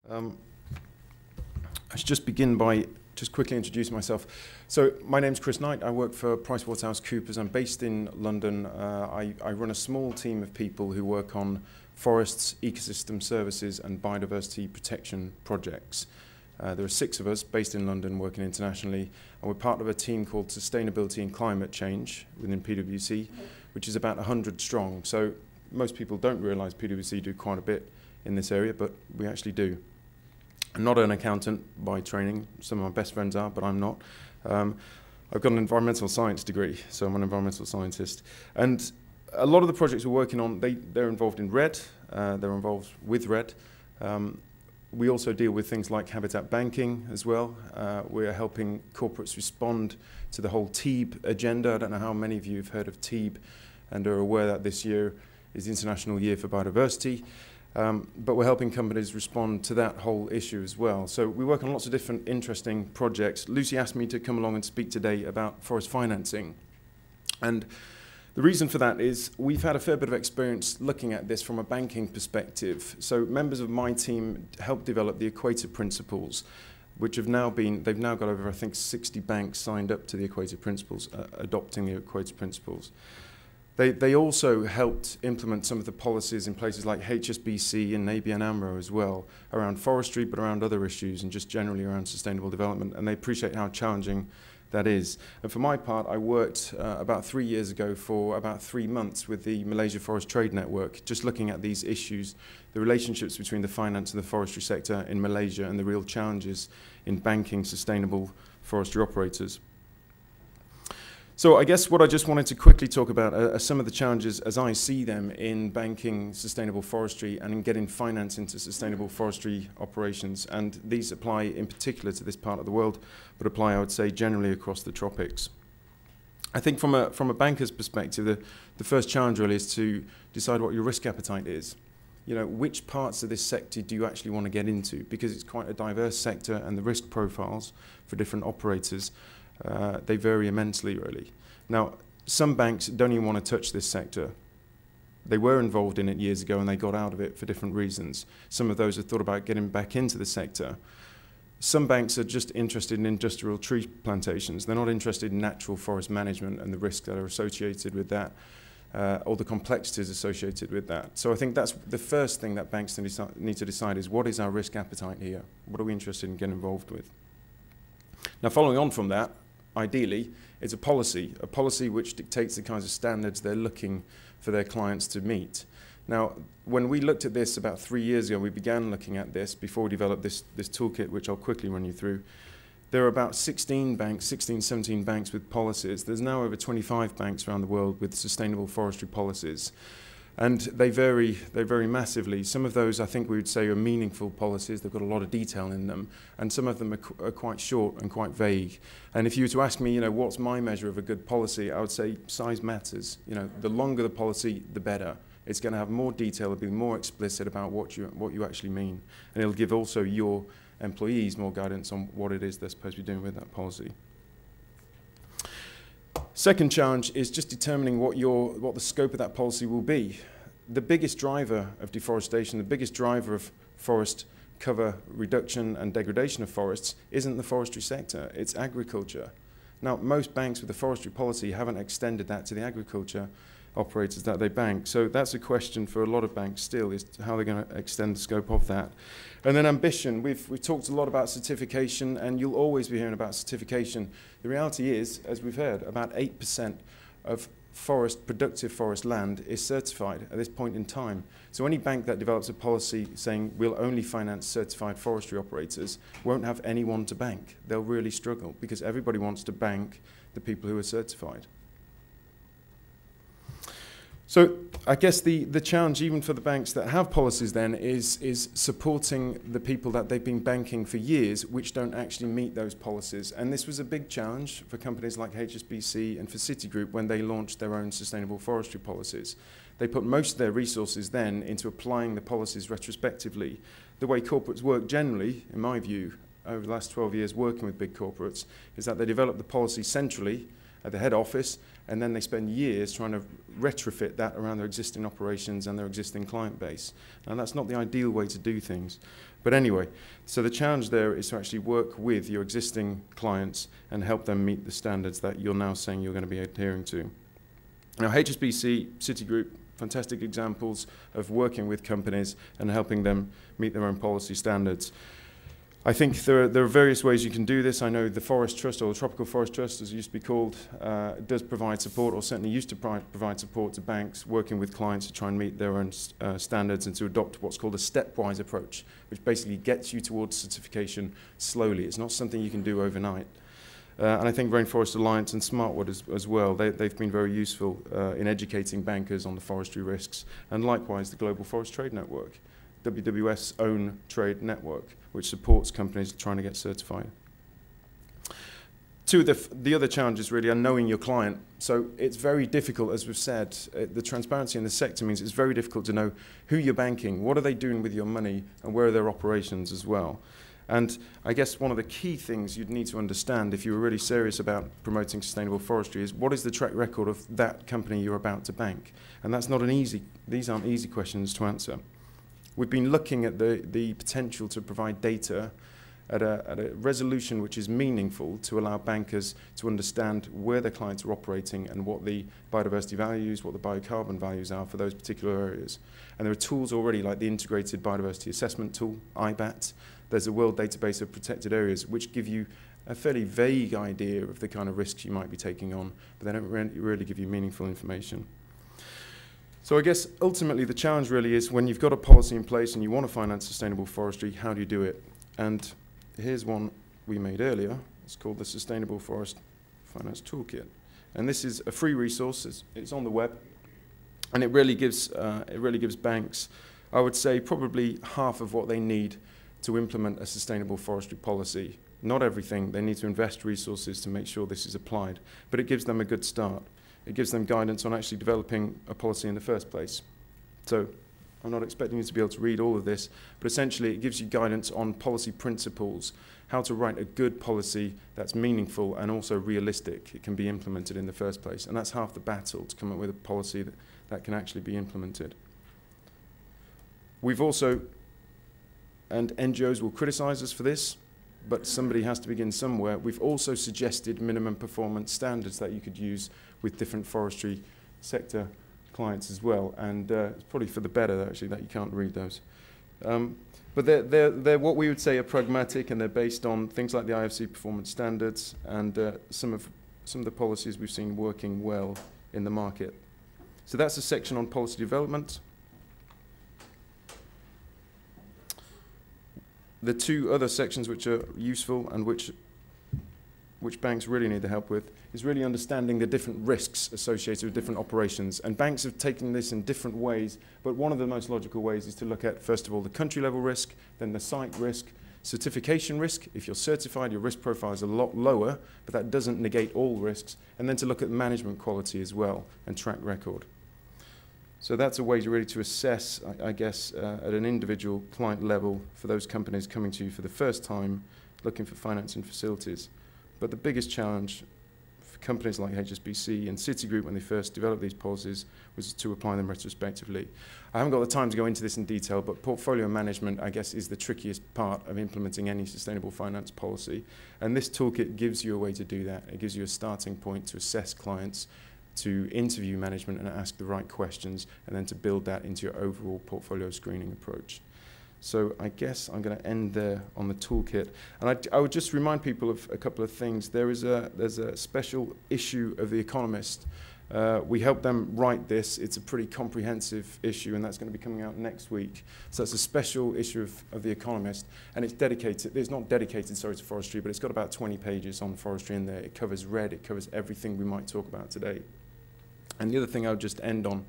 Um, I should just begin by just quickly introducing myself. So my name's Chris Knight. I work for PricewaterhouseCoopers. I'm based in London. I run a small team of people who work on forests, ecosystem services and biodiversity protection projects. There are 6 of us based in London working internationally, and we're part of a team called Sustainability and Climate Change within PwC, which is about 100 strong. So most people don't realise PwC do quite a bit in this area, but we actually do. I'm not an accountant by training. Some of my best friends are, but I'm not. I've got an environmental science degree, so I'm an environmental scientist. And a lot of the projects we're working on, they're involved in RED, they're involved with RED. We also deal with things like habitat banking as well. We're helping corporates respond to the whole TEEB agenda. I don't know how many of you have heard of TEEB and are aware that this year is the International Year for Biodiversity. But we're helping companies respond to that whole issue as well. So we work on lots of different interesting projects. Lucy asked me to come along and speak today about forest financing. And the reason for that is we've had a fair bit of experience looking at this from a banking perspective. So members of my team helped develop the Equator Principles, which have now they've now got over, I think, 60 banks signed up to the Equator Principles, adopting the Equator Principles. They also helped implement some of the policies in places like HSBC and ABN AMRO as well, around forestry, but around other issues and just generally around sustainable development, and they appreciate how challenging that is. And for my part, I worked about 3 years ago for about 3 months with the Malaysia Forest Trade Network, just looking at these issues, the relationships between the finance and the forestry sector in Malaysia and the real challenges in banking sustainable forestry operators. So I guess what I just wanted to quickly talk about are some of the challenges as I see them in banking sustainable forestry and in getting finance into sustainable forestry operations. And these apply in particular to this part of the world, but apply, I would say, generally across the tropics. I think from a banker's perspective, the first challenge really is to decide what your risk appetite is. You know, which parts of this sector do you actually want to get into? Because it's quite a diverse sector and the risk profiles for different operators they vary immensely, really. Now, some banks don't even want to touch this sector. They were involved in it years ago and they got out of it for different reasons. Some of those have thought about getting back into the sector. Some banks are just interested in industrial tree plantations. They're not interested in natural forest management and the risks that are associated with that, or the complexities associated with that. So I think that's the first thing that banks need to decide is, what is our risk appetite here? What are we interested in getting involved with? Now, following on from that, ideally, it's a policy which dictates the kinds of standards they're looking for their clients to meet. Now, when we looked at this about 3 years ago, we began looking at this before we developed this toolkit, which I'll quickly run you through. There are about 16 banks, 16, 17 banks with policies. There's now over 25 banks around the world with sustainable forestry policies. And they vary massively. Some of those, I think we would say, are meaningful policies. They've got a lot of detail in them. And some of them are quite short and quite vague. And if you were to ask me, you know, what's my measure of a good policy, I would say size matters. You know, the longer the policy, the better. It's going to have more detail, it'll be more explicit about what you actually mean. And it'll give also your employees more guidance on what it is they're supposed to be doing with that policy. Second challenge is just determining what the scope of that policy will be. The biggest driver of deforestation, the biggest driver of forest cover reduction and degradation of forests isn't the forestry sector, it's agriculture. Now, most banks with a forestry policy haven't extended that to the agriculture operators that they bank. So that's a question for a lot of banks still, is how they're going to extend the scope of that. And then ambition. We've talked a lot about certification, and you'll always be hearing about certification. The reality is, as we've heard, about 8% of productive forest land is certified at this point in time. So any bank that develops a policy saying we'll only finance certified forestry operators won't have anyone to bank. They'll really struggle because everybody wants to bank the people who are certified. So I guess the challenge even for the banks that have policies then is supporting the people that they've been banking for years which don't actually meet those policies. And this was a big challenge for companies like HSBC and for Citigroup when they launched their own sustainable forestry policies. They put most of their resources then into applying the policies retrospectively. The way corporates work generally, in my view, over the last 12 years working with big corporates, is that they develop the policy centrally at the head office, and then they spend years trying to retrofit that around their existing operations and their existing client base. And that's not the ideal way to do things. But anyway, so the challenge there is to actually work with your existing clients and help them meet the standards that you're now saying you're going to be adhering to. Now, HSBC, Citigroup, fantastic examples of working with companies and helping them meet their own policy standards. I think there are various ways you can do this. I know the Forest Trust, or the Tropical Forest Trust as it used to be called, does provide support, or certainly used to provide support to banks working with clients to try and meet their own standards and to adopt what's called a stepwise approach, which basically gets you towards certification slowly. It's not something you can do overnight. And I think Rainforest Alliance and Smartwood as well, they've been very useful in educating bankers on the forestry risks, and likewise the Global Forest Trade Network, WWF's own trade network, which supports companies trying to get certified. Two of the other challenges really are knowing your client. So it's very difficult, as we've said, the transparency in the sector means it's very difficult to know who you're banking, what are they doing with your money, and where are their operations as well. And I guess one of the key things you'd need to understand if you were really serious about promoting sustainable forestry is what is the track record of that company you're about to bank? And that's not an easy, these aren't easy questions to answer. We've been looking at the potential to provide data at a resolution which is meaningful to allow bankers to understand where their clients are operating and what the biodiversity values, what the biocarbon values are for those particular areas. And there are tools already like the Integrated Biodiversity Assessment Tool, IBAT. There's a World Database of Protected Areas which give you a fairly vague idea of the kind of risks you might be taking on, but they don't really give you meaningful information. So I guess ultimately the challenge really is when you've got a policy in place and you want to finance sustainable forestry, how do you do it? And here's one we made earlier. It's called the Sustainable Forest Finance Toolkit. And this is a free resource. It's on the web. And it really gives banks, I would say, probably half of what they need to implement a sustainable forestry policy. Not everything. They need to invest resources to make sure this is applied. But it gives them a good start. It gives them guidance on actually developing a policy in the first place. So I'm not expecting you to be able to read all of this, but essentially it gives you guidance on policy principles, how to write a good policy that's meaningful and also realistic. It can be implemented in the first place. And that's half the battle, to come up with a policy that can actually be implemented. We've also, and NGOs will criticize us for this, but somebody has to begin somewhere. We've also suggested minimum performance standards that you could use with different forestry sector clients as well. And it's probably for the better, actually, that you can't read those. But they're what we would say are pragmatic, and they're based on things like the IFC performance standards and some of the policies we've seen working well in the market. So that's a section on policy development. The two other sections which are useful and which banks really need the help with is really understanding the different risks associated with different operations. And banks have taken this in different ways, but one of the most logical ways is to look at, first of all, the country level risk, then the site risk, certification risk. If you're certified, your risk profile is a lot lower, but that doesn't negate all risks. And then to look at management quality as well and track record. So that's a way really to assess, I guess, at an individual client level for those companies coming to you for the first time, looking for financing facilities. But the biggest challenge for companies like HSBC and Citigroup when they first developed these policies was to apply them retrospectively. I haven't got the time to go into this in detail, but portfolio management, I guess, is the trickiest part of implementing any sustainable finance policy. And this toolkit gives you a way to do that. It gives you a starting point to assess clients, to interview management and ask the right questions, and then to build that into your overall portfolio screening approach. So I guess I'm going to end there on the toolkit. And I would just remind people of a couple of things. There's a special issue of The Economist. We helped them write this. It's a pretty comprehensive issue, and that's going to be coming out next week. So it's a special issue of The Economist, and it's dedicated, it's not dedicated, sorry, to forestry, but it's got about 20 pages on forestry in there. It covers RED, it covers everything we might talk about today. And the other thing I would just end on,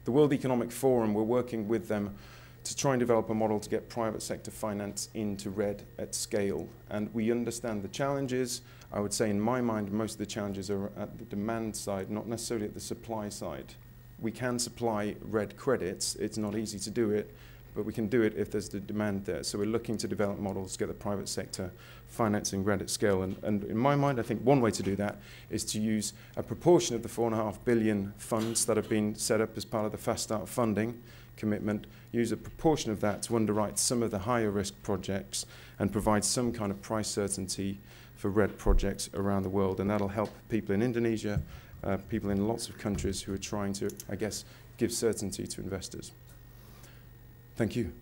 the World Economic Forum, we're working with them to try and develop a model to get private sector finance into RED at scale. And we understand the challenges. I would say in my mind, most of the challenges are at the demand side, not necessarily at the supply side. We can supply RED credits. It's not easy to do it, but we can do it if there's the demand there. So we're looking to develop models to get the private sector financing RED at scale. And in my mind, I think one way to do that is to use a proportion of the $4.5 billion funds that have been set up as part of the Fast Start funding commitment, use a proportion of that to underwrite some of the higher risk projects and provide some kind of price certainty for RED projects around the world. And that'll help people in Indonesia, people in lots of countries who are trying to, I guess, give certainty to investors. Thank you.